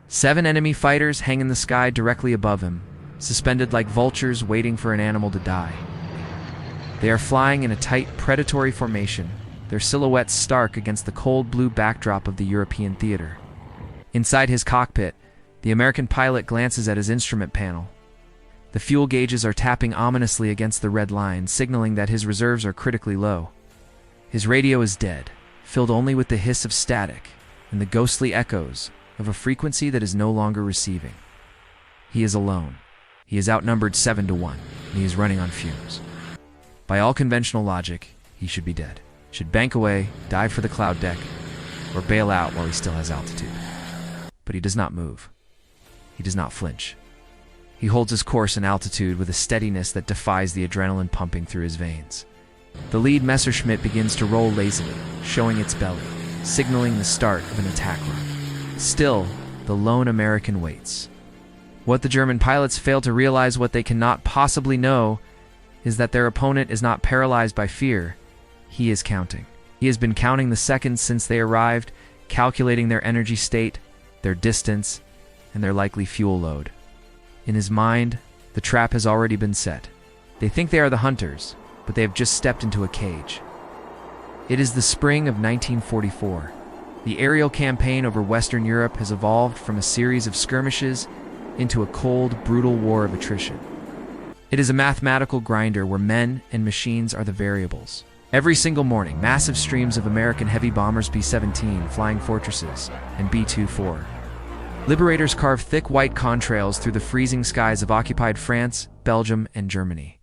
7 enemy fighters hang in the sky directly above him, suspended like vultures waiting for an animal to die. They are flying in a tight, predatory formation, their silhouettes stark against the cold blue backdrop of the European theater. Inside his cockpit, the American pilot glances at his instrument panel. The fuel gauges are tapping ominously against the red line, signaling that his reserves are critically low. His radio is dead, filled only with the hiss of static and the ghostly echoes of a frequency that is no longer receiving. He is alone. He is outnumbered 7-1, and he is running on fumes. By all conventional logic, he should be dead. Should bank away, dive for the cloud deck, or bail out while he still has altitude. But he does not move. He does not flinch. He holds his course in altitude with a steadiness that defies the adrenaline pumping through his veins. The lead Messerschmitt begins to roll lazily, showing its belly, signaling the start of an attack run. Still, the lone American waits. What the German pilots fail to realize, what they cannot possibly know, is that their opponent is not paralyzed by fear. He is counting. He has been counting the seconds since they arrived, calculating their energy state, their distance, and their likely fuel load. In his mind, the trap has already been set. They think they are the hunters, but they have just stepped into a cage. It is the spring of 1944. The aerial campaign over Western Europe has evolved from a series of skirmishes into a cold, brutal war of attrition. It is a mathematical grinder where men and machines are the variables. Every single morning, massive streams of American heavy bombers B-17, Flying Fortresses, and B-24. Liberators carve thick white contrails through the freezing skies of occupied France, Belgium, and Germany.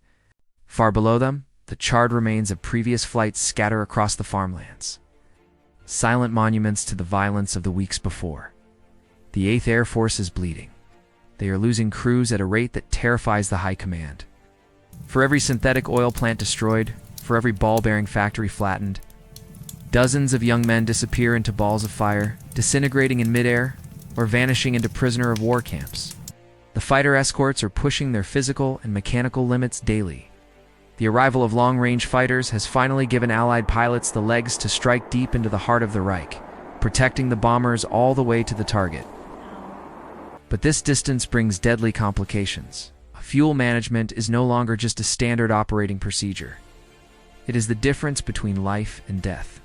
Far below them, the charred remains of previous flights scatter across the farmlands. Silent monuments to the violence of the weeks before. The 8th Air Force is bleeding. They are losing crews at a rate that terrifies the high command. For every synthetic oil plant destroyed, for every ball-bearing factory flattened, dozens of young men disappear into balls of fire, disintegrating in midair, or vanishing into prisoner of war camps. The fighter escorts are pushing their physical and mechanical limits daily. The arrival of long-range fighters has finally given Allied pilots the legs to strike deep into the heart of the Reich, protecting the bombers all the way to the target. But this distance brings deadly complications. Fuel management is no longer just a standard operating procedure. It is the difference between life and death.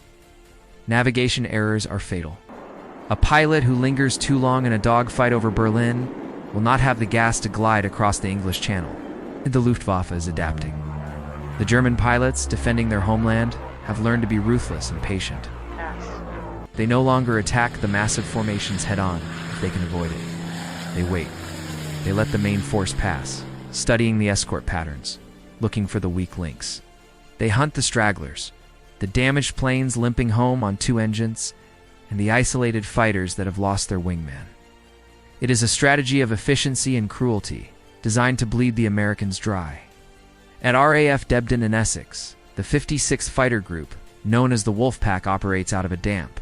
Navigation errors are fatal. A pilot who lingers too long in a dogfight over Berlin will not have the gas to glide across the English Channel. The Luftwaffe is adapting. The German pilots, defending their homeland, have learned to be ruthless and patient. They no longer attack the massive formations head-on if they can avoid it. They wait. They let the main force pass, studying the escort patterns, looking for the weak links. They hunt the stragglers, the damaged planes limping home on 2 engines, and the isolated fighters that have lost their wingman. It is a strategy of efficiency and cruelty, designed to bleed the Americans dry. At RAF Debden in Essex, the 56th Fighter Group, known as the Wolfpack, operates out of a damp,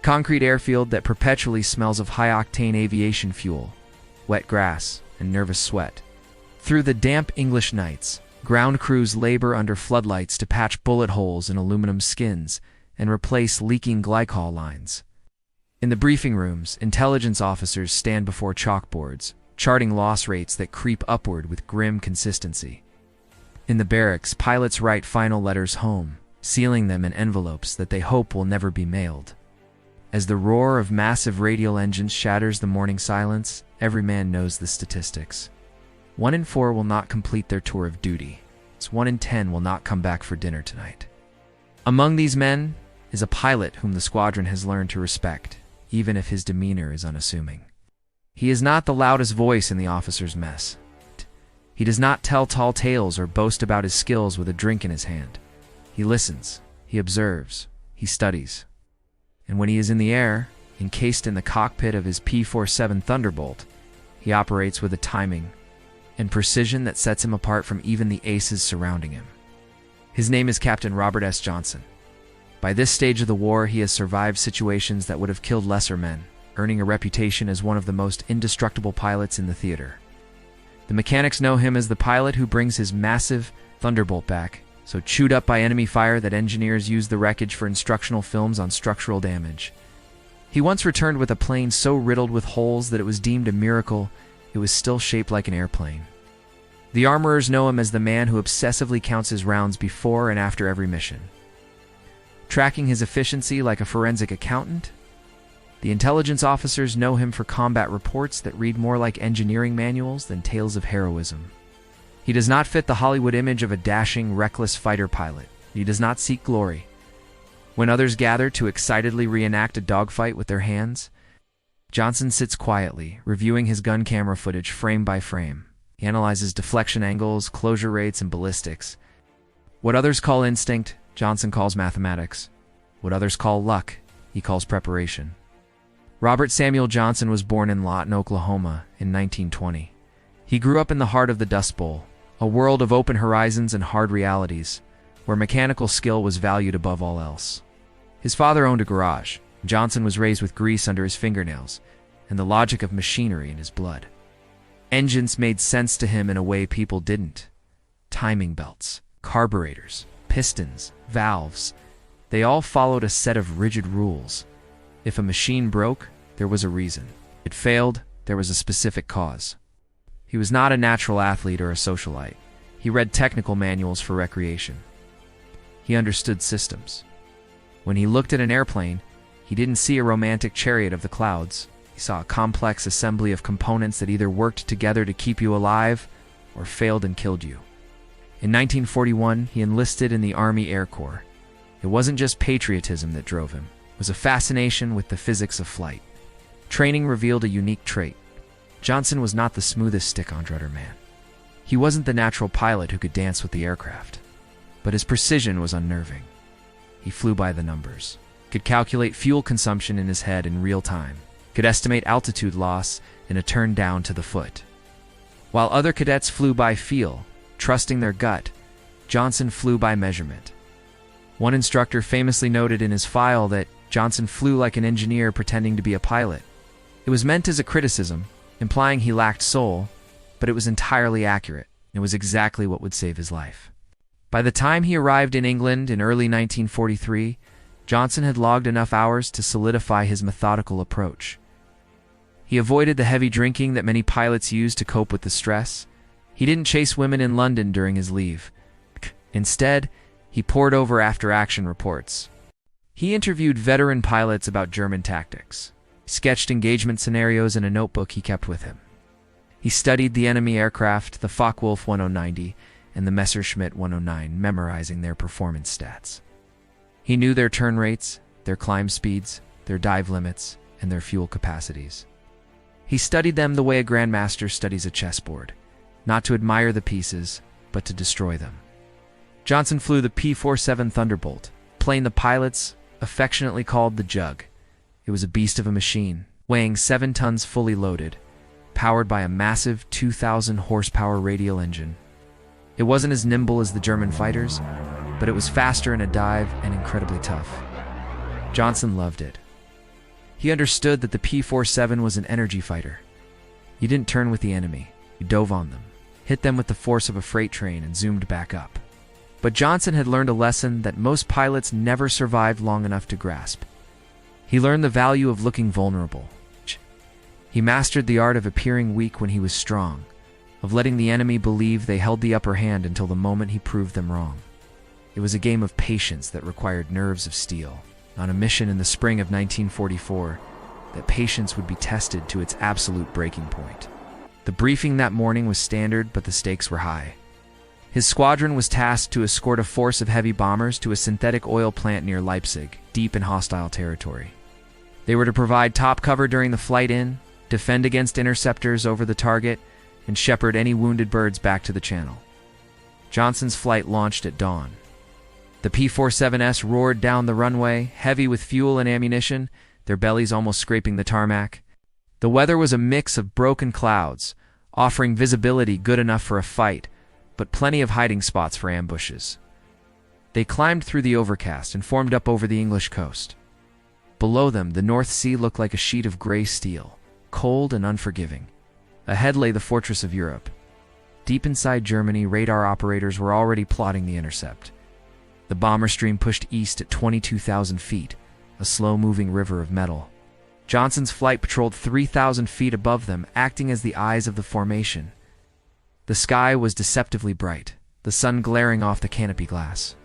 concrete airfield that perpetually smells of high-octane aviation fuel, wet grass, and nervous sweat. Through the damp English nights, ground crews labor under floodlights to patch bullet holes in aluminum skins and replace leaking glycol lines. In the briefing rooms, intelligence officers stand before chalkboards, charting loss rates that creep upward with grim consistency. In the barracks, pilots write final letters home, sealing them in envelopes that they hope will never be mailed. As the roar of massive radial engines shatters the morning silence, every man knows the statistics. 1 in 4 will not complete their tour of duty. 1 in 10 will not come back for dinner tonight. Among these men is a pilot whom the squadron has learned to respect, even if his demeanor is unassuming. He is not the loudest voice in the officers' mess. He does not tell tall tales or boast about his skills with a drink in his hand. He listens, he observes, he studies. And when he is in the air, encased in the cockpit of his P-47 Thunderbolt, he operates with a timing and precision that sets him apart from even the aces surrounding him. His name is Captain Robert S. Johnson. By this stage of the war, he has survived situations that would have killed lesser men, earning a reputation as one of the most indestructible pilots in the theater. The mechanics know him as the pilot who brings his massive Thunderbolt back, so chewed up by enemy fire that engineers use the wreckage for instructional films on structural damage. He once returned with a plane so riddled with holes that it was deemed a miracle it was still shaped like an airplane. The armorers know him as the man who obsessively counts his rounds before and after every mission, tracking his efficiency like a forensic accountant. The intelligence officers know him for combat reports that read more like engineering manuals than tales of heroism. He does not fit the Hollywood image of a dashing, reckless fighter pilot. He does not seek glory. When others gather to excitedly reenact a dogfight with their hands, Johnson sits quietly, reviewing his gun camera footage frame by frame. He analyzes deflection angles, closure rates, and ballistics. What others call instinct, Johnson calls mathematics. What others call luck, he calls preparation. Robert Samuel Johnson was born in Lawton, Oklahoma, in 1920. He grew up in the heart of the Dust Bowl, a world of open horizons and hard realities, where mechanical skill was valued above all else. His father owned a garage. Johnson was raised with grease under his fingernails and the logic of machinery in his blood. Engines made sense to him in a way people didn't. Timing belts, carburetors, pistons, valves, they all followed a set of rigid rules. If a machine broke, there was a reason. It failed, there was a specific cause. He was not a natural athlete or a socialite. He read technical manuals for recreation. He understood systems. When he looked at an airplane, he didn't see a romantic chariot of the clouds. He saw a complex assembly of components that either worked together to keep you alive or failed and killed you. In 1941, he enlisted in the Army Air Corps. It wasn't just patriotism that drove him. It was a fascination with the physics of flight. Training revealed a unique trait. Johnson was not the smoothest stick-on-rudder man. He wasn't the natural pilot who could dance with the aircraft. But his precision was unnerving. He flew by the numbers, could calculate fuel consumption in his head in real time, could estimate altitude loss in a turn down to the foot. While other cadets flew by feel, trusting their gut, Johnson flew by measurement. One instructor famously noted in his file that Johnson flew like an engineer pretending to be a pilot. It was meant as a criticism, implying he lacked soul, but it was entirely accurate. It was exactly what would save his life. By the time he arrived in England in early 1943, Johnson had logged enough hours to solidify his methodical approach. He avoided the heavy drinking that many pilots use to cope with the stress. He didn't chase women in London during his leave. Instead, he pored over after-action reports. He interviewed veteran pilots about German tactics, sketched engagement scenarios in a notebook he kept with him. He studied the enemy aircraft, the Focke-Wulf 1090 and the Messerschmitt 109, memorizing their performance stats. He knew their turn rates, their climb speeds, their dive limits, and their fuel capacities. He studied them the way a grandmaster studies a chessboard, not to admire the pieces, but to destroy them. Johnson flew the P-47 Thunderbolt, plane the pilots affectionately called the Jug. It was a beast of a machine, weighing 7 tons fully loaded, powered by a massive 2,000 horsepower radial engine. It wasn't as nimble as the German fighters, but it was faster in a dive and incredibly tough. Johnson loved it. He understood that the P-47 was an energy fighter. You didn't turn with the enemy, you dove on them, hit them with the force of a freight train, and zoomed back up. But Johnson had learned a lesson that most pilots never survived long enough to grasp. He learned the value of looking vulnerable. He mastered the art of appearing weak when he was strong, of letting the enemy believe they held the upper hand until the moment he proved them wrong. It was a game of patience that required nerves of steel. On a mission in the spring of 1944, that patience would be tested to its absolute breaking point. The briefing that morning was standard, but the stakes were high. His squadron was tasked to escort a force of heavy bombers to a synthetic oil plant near Leipzig, deep in hostile territory. They were to provide top cover during the flight in, defend against interceptors over the target, and shepherd any wounded birds back to the channel. Johnson's flight launched at dawn. The P-47S roared down the runway, heavy with fuel and ammunition, their bellies almost scraping the tarmac. The weather was a mix of broken clouds, offering visibility good enough for a fight, but plenty of hiding spots for ambushes. They climbed through the overcast and formed up over the English coast. Below them, the North Sea looked like a sheet of gray steel, cold and unforgiving. Ahead lay the fortress of Europe. Deep inside Germany, radar operators were already plotting the intercept. The bomber stream pushed east at 22,000 feet, a slow-moving river of metal. Johnson's flight patrolled 3,000 feet above them, acting as the eyes of the formation. The sky was deceptively bright, the sun glaring off the canopy glass.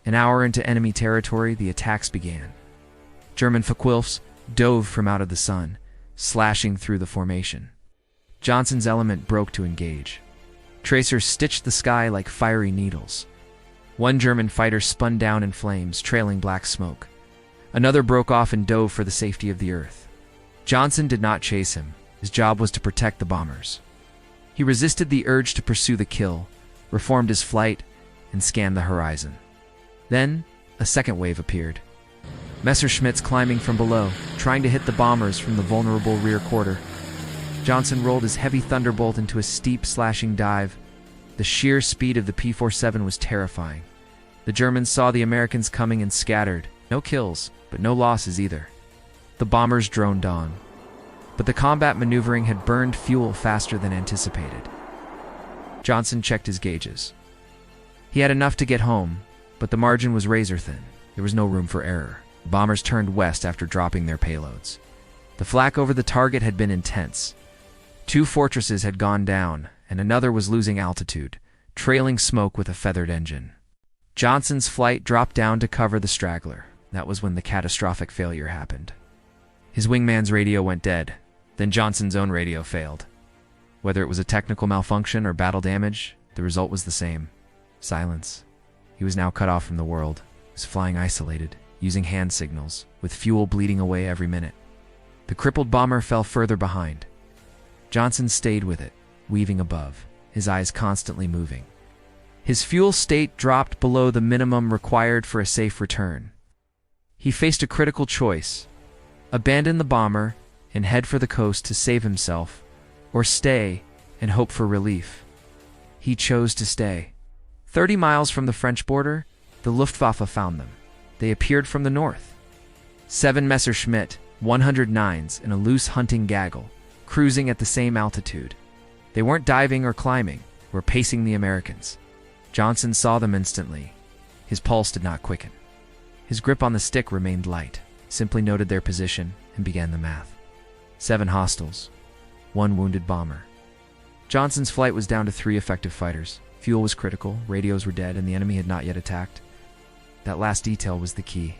An hour into enemy territory, the attacks began. German Focke-Wulfs dove from out of the sun, slashing through the formation. Johnson's element broke to engage. Tracers stitched the sky like fiery needles. One German fighter spun down in flames, trailing black smoke. Another broke off and dove for the safety of the earth. Johnson did not chase him. His job was to protect the bombers. He resisted the urge to pursue the kill, reformed his flight, and scanned the horizon. Then, a second wave appeared. Messerschmitts climbing from below, trying to hit the bombers from the vulnerable rear quarter. Johnson rolled his heavy Thunderbolt into a steep, slashing dive. The sheer speed of the P-47 was terrifying. The Germans saw the Americans coming and scattered. No kills, but no losses either. The bombers droned on. But the combat maneuvering had burned fuel faster than anticipated. Johnson checked his gauges. He had enough to get home, but the margin was razor-thin. There was no room for error. The bombers turned west after dropping their payloads. The flak over the target had been intense. 2 fortresses had gone down, and another was losing altitude, trailing smoke with a feathered engine. Johnson's flight dropped down to cover the straggler. That was when the catastrophic failure happened. His wingman's radio went dead. Then Johnson's own radio failed. Whether it was a technical malfunction or battle damage, the result was the same. Silence. He was now cut off from the world. He was flying isolated, using hand signals, with fuel bleeding away every minute. The crippled bomber fell further behind. Johnson stayed with it, weaving above, his eyes constantly moving. His fuel state dropped below the minimum required for a safe return. He faced a critical choice: abandon the bomber and head for the coast to save himself, or stay and hope for relief. He chose to stay. 30 miles from the French border, the Luftwaffe found them. They appeared from the north. 7 Messerschmitt 109s in a loose hunting gaggle, cruising at the same altitude. They weren't diving or climbing, were pacing the Americans. Johnson saw them instantly. His pulse did not quicken. His grip on the stick remained light, simply noted their position and began the math. 7 hostiles, 1 wounded bomber. Johnson's flight was down to 3 effective fighters. Fuel was critical, radios were dead, and the enemy had not yet attacked. That last detail was the key.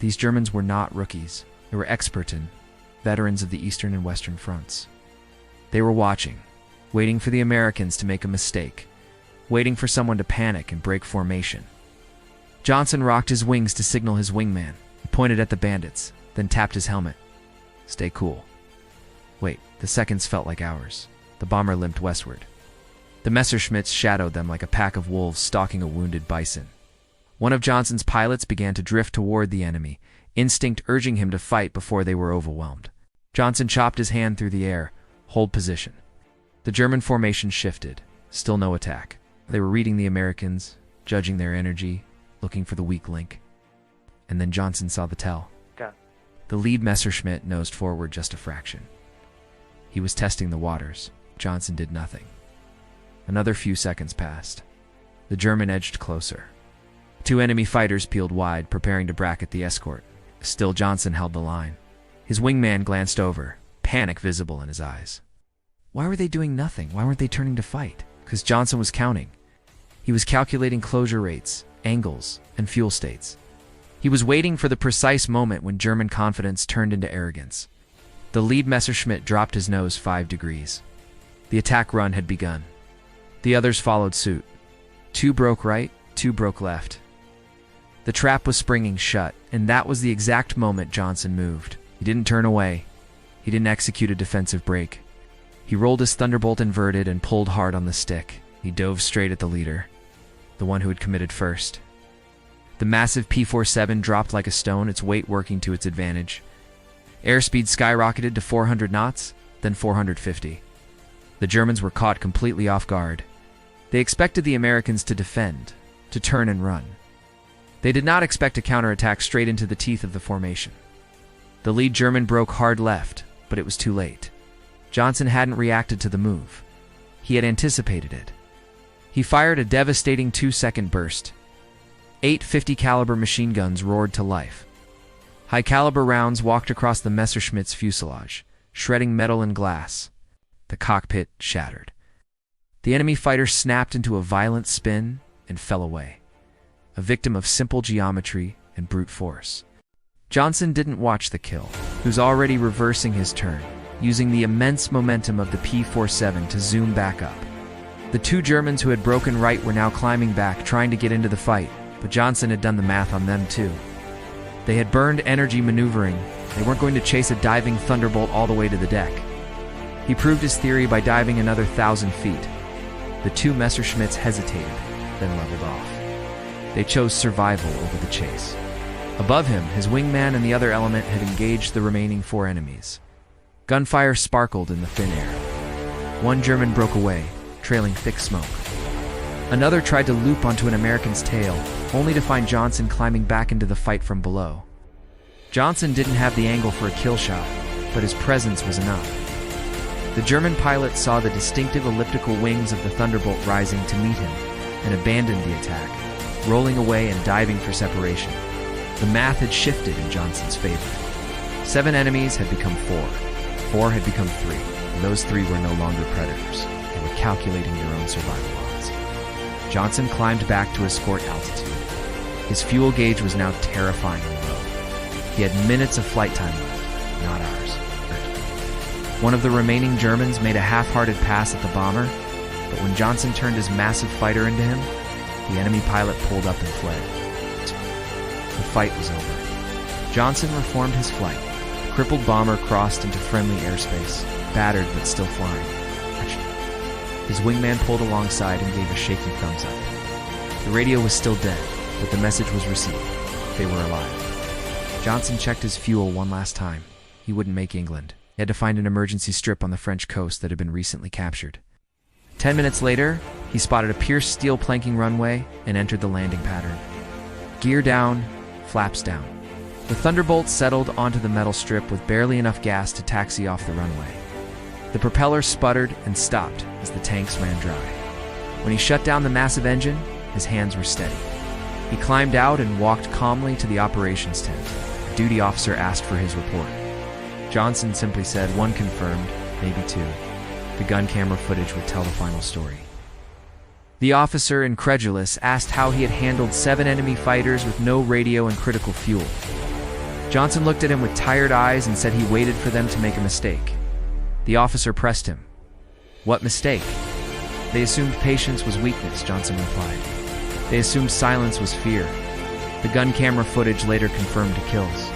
These Germans were not rookies. They were expert in, veterans of the Eastern and Western fronts. They were watching, waiting for the Americans to make a mistake, waiting for someone to panic and break formation. Johnson rocked his wings to signal his wingman. He pointed at the bandits, then tapped his helmet. Stay cool. Wait, the seconds felt like hours. The bomber limped westward. The Messerschmitts shadowed them like a pack of wolves stalking a wounded bison. One of Johnson's pilots began to drift toward the enemy, instinct urging him to fight before they were overwhelmed. Johnson chopped his hand through the air. Hold position. The German formation shifted. Still no attack. They were reading the Americans, judging their energy, looking for the weak link. And then Johnson saw the tell. The lead Messerschmitt nosed forward just a fraction. He was testing the waters. Johnson did nothing. Another few seconds passed. The German edged closer. 2 enemy fighters peeled wide, preparing to bracket the escort. Still Johnson held the line. His wingman glanced over, panic visible in his eyes. Why were they doing nothing? Why weren't they turning to fight? Because Johnson was counting. He was calculating closure rates, angles, and fuel states. He was waiting for the precise moment when German confidence turned into arrogance. The lead Messerschmitt dropped his nose 5 degrees. The attack run had begun. The others followed suit. 2 broke right, 2 broke left. The trap was springing shut, and that was the exact moment Johnson moved. He didn't turn away. He didn't execute a defensive break. He rolled his Thunderbolt inverted and pulled hard on the stick. He dove straight at the leader, the one who had committed first. The massive P-47 dropped like a stone, its weight working to its advantage. Airspeed skyrocketed to 400 knots, then 450. The Germans were caught completely off guard. They expected the Americans to defend, to turn and run. They did not expect a counterattack straight into the teeth of the formation. The lead German broke hard left, but it was too late. Johnson hadn't reacted to the move. He had anticipated it. He fired a devastating 2-second burst. 8 50 caliber machine guns roared to life. High-caliber rounds walked across the Messerschmitt's fuselage, shredding metal and glass. The cockpit shattered. The enemy fighter snapped into a violent spin and fell away, a victim of simple geometry and brute force. Johnson didn't watch the kill. He was already reversing his turn, using the immense momentum of the P-47 to zoom back up. The two Germans who had broken right were now climbing back, trying to get into the fight, but Johnson had done the math on them too. They had burned energy maneuvering. They weren't going to chase a diving Thunderbolt all the way to the deck. He proved his theory by diving another 1,000 feet. The two Messerschmitts hesitated, then leveled off. They chose survival over the chase. Above him, his wingman and the other element had engaged the remaining 4 enemies. Gunfire sparkled in the thin air. One German broke away, trailing thick smoke. Another tried to loop onto an American's tail, only to find Johnson climbing back into the fight from below. Johnson didn't have the angle for a kill shot, but his presence was enough. The German pilot saw the distinctive elliptical wings of the Thunderbolt rising to meet him and abandoned the attack, rolling away and diving for separation. The math had shifted in Johnson's favor. 7 enemies had become 4. 4 had become 3, and those 3 were no longer predators. They were calculating their own survival odds. Johnson climbed back to escort altitude. His fuel gauge was now terrifyingly low. He had minutes of flight time left, not hours. One of the remaining Germans made a half-hearted pass at the bomber, but when Johnson turned his massive fighter into him, the enemy pilot pulled up and fled. The fight was over. Johnson reformed his flight. The crippled bomber crossed into friendly airspace, battered but still flying. His wingman pulled alongside and gave a shaky thumbs up. The radio was still dead, but the message was received. They were alive. Johnson checked his fuel one last time. He wouldn't make England. He had to find an emergency strip on the French coast that had been recently captured. 10 minutes later, he spotted a pierced steel planking runway and entered the landing pattern. Gear down, flaps down. The Thunderbolt settled onto the metal strip with barely enough gas to taxi off the runway. The propeller sputtered and stopped as the tanks ran dry. When he shut down the massive engine, his hands were steady. He climbed out and walked calmly to the operations tent. A duty officer asked for his report. Johnson simply said 1 confirmed, maybe 2. The gun camera footage would tell the final story. The officer, incredulous, asked how he had handled 7 enemy fighters with no radio and critical fuel. Johnson looked at him with tired eyes and said he waited for them to make a mistake. The officer pressed him. What mistake? They assumed patience was weakness, Johnson replied. They assumed silence was fear. The gun camera footage later confirmed the kills.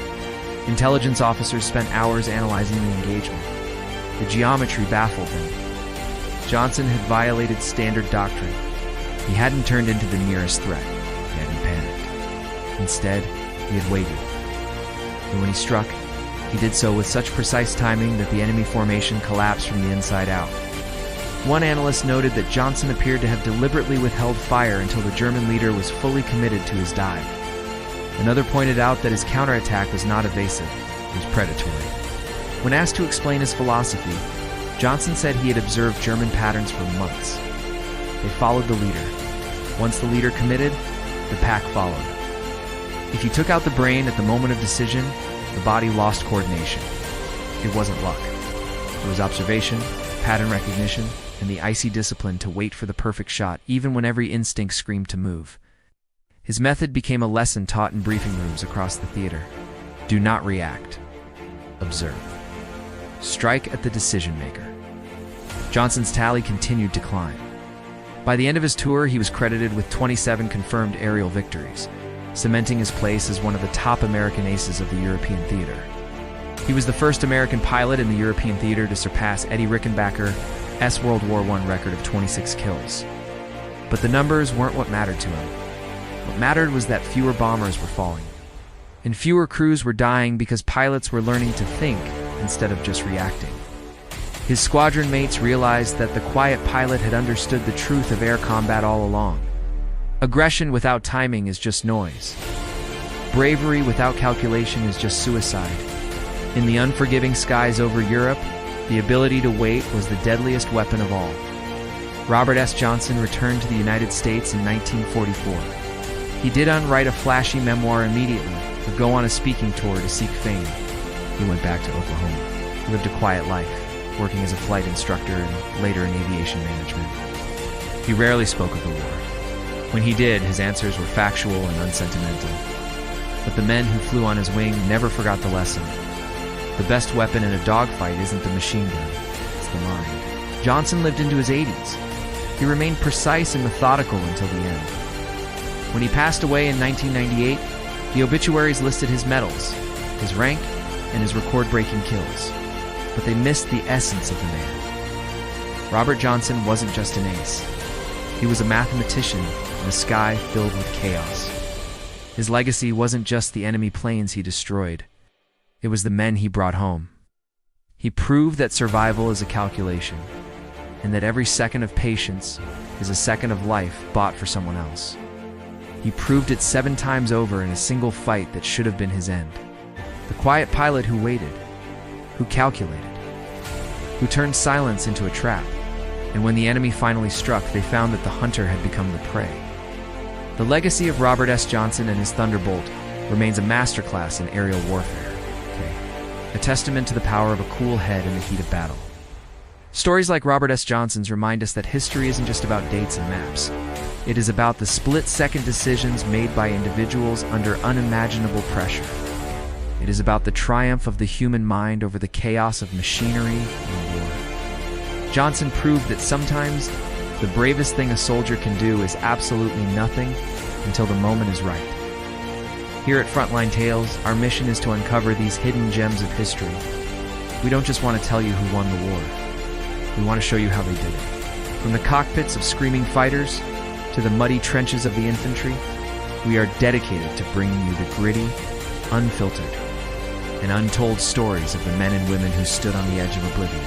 Intelligence officers spent hours analyzing the engagement. The geometry baffled them. Johnson had violated standard doctrine. He hadn't turned into the nearest threat. He hadn't panicked. Instead, he had waited. And when he struck, he did so with such precise timing that the enemy formation collapsed from the inside out. One analyst noted that Johnson appeared to have deliberately withheld fire until the German leader was fully committed to his dive. Another pointed out that his counterattack was not evasive, it was predatory. When asked to explain his philosophy, Johnson said he had observed German patterns for months. They followed the leader. Once the leader committed, the pack followed. If you took out the brain at the moment of decision, the body lost coordination. It wasn't luck. It was observation, pattern recognition, and the icy discipline to wait for the perfect shot, even when every instinct screamed to move. His method became a lesson taught in briefing rooms across the theater. Do not react. Observe. Strike at the decision maker. Johnson's tally continued to climb. By the end of his tour, he was credited with 27 confirmed aerial victories, cementing his place as one of the top American aces of the European theater. He was the first American pilot in the European theater to surpass Eddie Rickenbacker's World War I record of 26 kills. But the numbers weren't what mattered to him. What mattered was that fewer bombers were falling, and fewer crews were dying because pilots were learning to think instead of just reacting. His squadron mates realized that the quiet pilot had understood the truth of air combat all along. Aggression without timing is just noise. Bravery without calculation is just suicide. In the unforgiving skies over Europe, the ability to wait was the deadliest weapon of all. Robert S. Johnson returned to the United States in 1944. He didn't write a flashy memoir immediately. or go on a speaking tour to seek fame. He went back to Oklahoma. He lived a quiet life, working as a flight instructor and later in aviation management. He rarely spoke of the war. When he did, his answers were factual and unsentimental. But the men who flew on his wing never forgot the lesson. The best weapon in a dogfight isn't the machine gun, it's the mind. Johnson lived into his 80s. He remained precise and methodical until the end. When he passed away in 1998, the obituaries listed his medals, his rank, and his record-breaking kills. But they missed the essence of the man. Robert Johnson wasn't just an ace. He was a mathematician in a sky filled with chaos. His legacy wasn't just the enemy planes he destroyed. It was the men he brought home. He proved that survival is a calculation, and that every second of patience is a second of life bought for someone else. He proved it 7 times over in a single fight that should have been his end. The quiet pilot who waited, who calculated, who turned silence into a trap, and when the enemy finally struck, they found that the hunter had become the prey. The legacy of Robert S. Johnson and his Thunderbolt remains a masterclass in aerial warfare, a testament to the power of a cool head in the heat of battle. Stories like Robert S. Johnson's remind us that history isn't just about dates and maps. It is about the split-second decisions made by individuals under unimaginable pressure. It is about the triumph of the human mind over the chaos of machinery and war. Johnson proved that sometimes the bravest thing a soldier can do is absolutely nothing until the moment is right. Here at Frontline Tales, our mission is to uncover these hidden gems of history. We don't just want to tell you who won the war. We want to show you how they did it. From the cockpits of screaming fighters to the muddy trenches of the infantry, we are dedicated to bringing you the gritty, unfiltered, and untold stories of the men and women who stood on the edge of oblivion.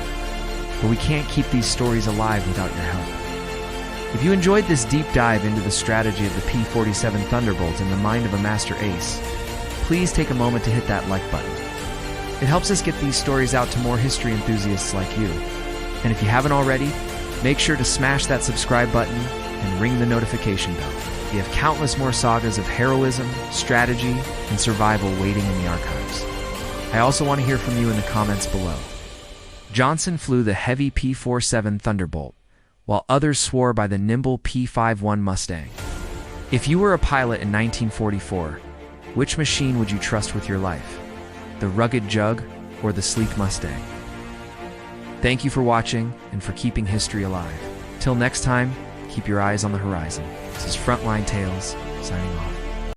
But we can't keep these stories alive without your help. If you enjoyed this deep dive into the strategy of the P-47 Thunderbolt in the mind of a master ace, please take a moment to hit that like button. It helps us get these stories out to more history enthusiasts like you. And if you haven't already, make sure to smash that subscribe button and ring the notification bell. We have countless more sagas of heroism, strategy, and survival waiting in the archives. I also want to hear from you in the comments below. Johnson flew the heavy P-47 Thunderbolt, while others swore by the nimble P-51 Mustang. If you were a pilot in 1944, which machine would you trust with your life? The rugged Jug or the sleek Mustang? Thank you for watching and for keeping history alive. Till next time, keep your eyes on the horizon. This is Frontline Tales, signing off.